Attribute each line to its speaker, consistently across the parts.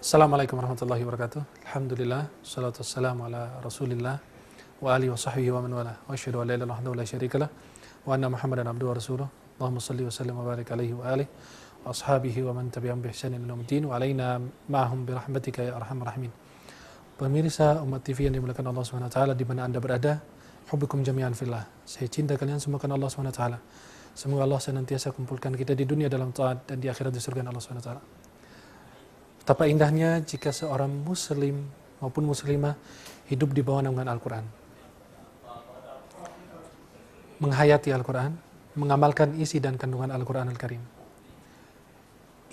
Speaker 1: Assalamualaikum warahmatullahi wabarakatuh. Alhamdulillah, salatu wassalamu ala rasulillah wa alihi wa sahbihi wa man wala. Wa asyhadu an la ilaha illallah wa la syarika lah wa anna Muhammadan abduhu wa rasuluh. Allahumma salli wa sallim wa barik alaihi wa alihi wa ashabihi wa man tabi'ahum bi ihsanin ila yaumil din wa alaina ma'ahum bi rahmatika ya arhamar rahimin. Pemirsa Umat TV yang dimuliakan Allah Subhanahu wa taala di mana Anda berada, hubbukum jami'an fillah. Saya cinta kalian semua karena Allah Subhanahu wa taala. Semoga Allah senantiasa kumpulkan kita di dunia dalam taat dan di akhirat di surga Allah Subhanahu wa taala. Betapa indahnya jika seorang muslim maupun muslimah hidup di bawah naungan Al-Quran. Menghayati Al-Quran, mengamalkan isi dan kandungan Al-Quran Al-Karim.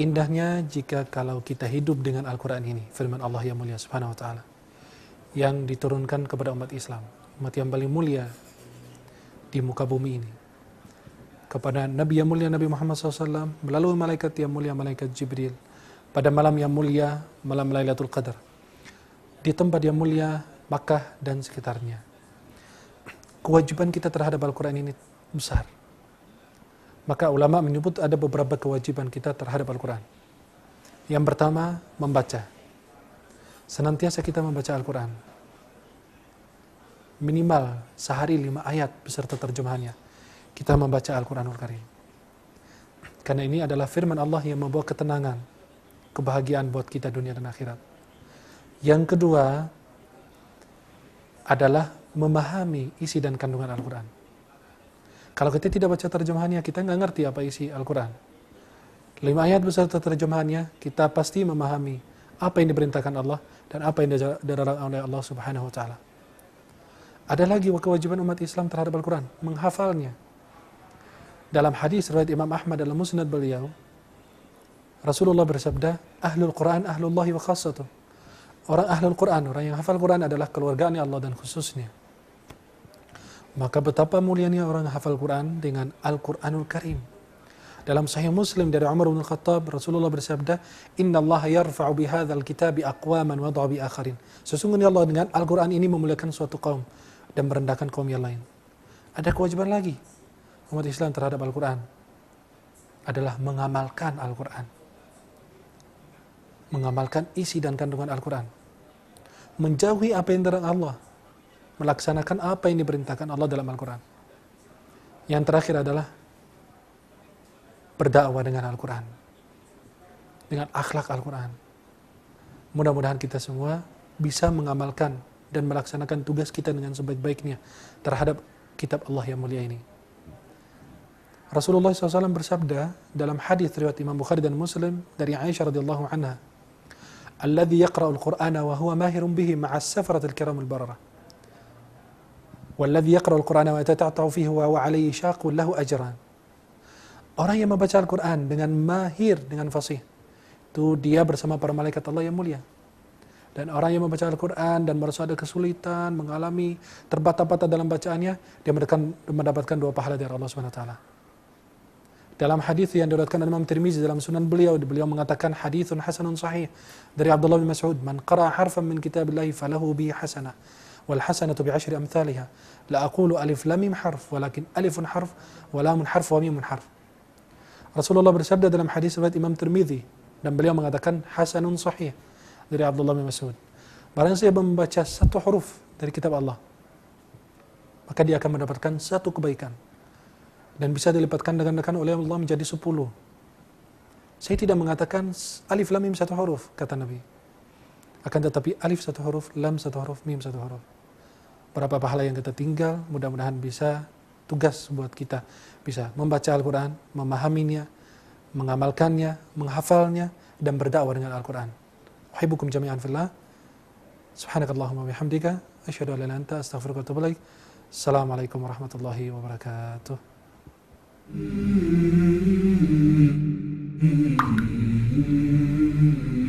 Speaker 1: Indahnya jika kalau kita hidup dengan Al-Quran ini, firman Allah yang mulia subhanahu wa ta'ala, yang diturunkan kepada umat Islam, umat yang paling mulia di muka bumi ini. Kepada Nabi yang mulia Nabi Muhammad SAW, melalui malaikat yang mulia, malaikat Jibril, pada malam yang mulia, malam Lailatul Qadar, di tempat yang mulia, Makkah dan sekitarnya. Kewajiban kita terhadap Al-Quran ini besar. Maka ulama menyebut ada beberapa kewajiban kita terhadap Al-Quran. Yang pertama, membaca. Senantiasa kita membaca Al-Quran. Minimal sehari 5 ayat beserta terjemahannya. Kita membaca Al-Quranul Karim. Karena ini adalah firman Allah yang membawa ketenangan, kebahagiaan buat kita dunia dan akhirat. Yang kedua adalah memahami isi dan kandungan Al-Quran. Kalau kita tidak baca terjemahannya, kita nggak ngerti apa isi Al-Quran. 5 ayat beserta terjemahannya, kita pasti memahami apa yang diperintahkan Allah dan apa yang dilarang oleh Allah Subhanahu wa taala. Ada lagi kewajiban umat Islam terhadap Al-Quran, menghafalnya. Dalam hadis riwayat Imam Ahmad dalam Musnad beliau, Rasulullah bersabda, Ahlul Quran, Ahlullahi wa khassatuh. Orang Ahlul Quran, orang yang hafal Quran adalah keluarganya Allah dan khususnya. Maka betapa mulianya orang yang hafal Quran dengan Al-Quranul Karim. Dalam Sahih Muslim dari Umar bin Khattab, Rasulullah bersabda, Inna Allah yarfa'u bihadzal kitabi aqwaman wa dha'a bi akharin. Sesungguhnya Allah dengan Al-Quran ini memuliakan suatu kaum dan merendahkan kaum yang lain. Ada kewajiban lagi umat Islam terhadap Al-Quran adalah mengamalkan Al-Quran. Mengamalkan isi dan kandungan Al-Quran. Menjauhi apa yang dilarang Allah. Melaksanakan apa yang diperintahkan Allah dalam Al-Quran. Yang terakhir adalah berdakwah dengan Al-Quran. Dengan akhlak Al-Quran. Mudah-mudahan kita semua bisa mengamalkan dan melaksanakan tugas kita dengan sebaik-baiknya terhadap kitab Allah yang mulia ini. Rasulullah SAW bersabda dalam hadis riwayat Imam Bukhari dan Muslim dari Aisyah radhiyallahu anha, Alladhi yaqra'ul Qur'ana wa huwa mahirun bihi ma'as safaratil kiramul bararah. Walladhi yaqra'ul Qur'ana wa yatata'ta'u fihi wa huwa 'alayhi syaqun lahu ajran. Orang yang membaca Al-Qur'an dengan mahir, dengan fasih, itu dia bersama para malaikat Allah yang mulia. Dan orang yang membaca Al-Qur'an dan merasa ada kesulitan, mengalami terbata-bata dalam bacaannya, dia mendapatkan 2 pahala dari Allah Subhanahu wa taala. Dalam hadis yang diriwayatkan oleh Imam Tirmizi dalam Sunan beliau mengatakan haditsun hasanun sahih dari Abdullah bin Mas'ud, man qara'a harfan min kitabillahi falahu bihi hasanah wal hasanatu bi'ashri amsalha. La aqulu alif lam mim harf walakin alifun harf wa lamun harf wa mimun harf. Rasulullah bersabda dalam hadis riwayat Imam Tirmizi dan beliau mengatakan hasanun sahih dari Abdullah bin Mas'ud. Barang siapa membaca 1 huruf dari kitab Allah, maka dia akan mendapatkan 1 kebaikan. Dan bisa dilipatkan dengan oleh Allah menjadi 10. Saya tidak mengatakan alif lam mim 1 huruf, kata Nabi. Akan tetapi alif 1 huruf, lam 1 huruf, mim 1 huruf. Berapa pahala yang kita tinggal, mudah-mudahan bisa tugas buat kita. Bisa membaca Al-Quran, memahaminya, mengamalkannya, menghafalnya, dan berdakwah dengan Al-Quran. Uhibbukum jami'an fillah. Subhanakallahumma bihamdika, asyhadu an la ilaha illa anta, astaghfiruka wa atubu ilaik. Assalamualaikum warahmatullahi wabarakatuh.
Speaker 2: Mm-hmm.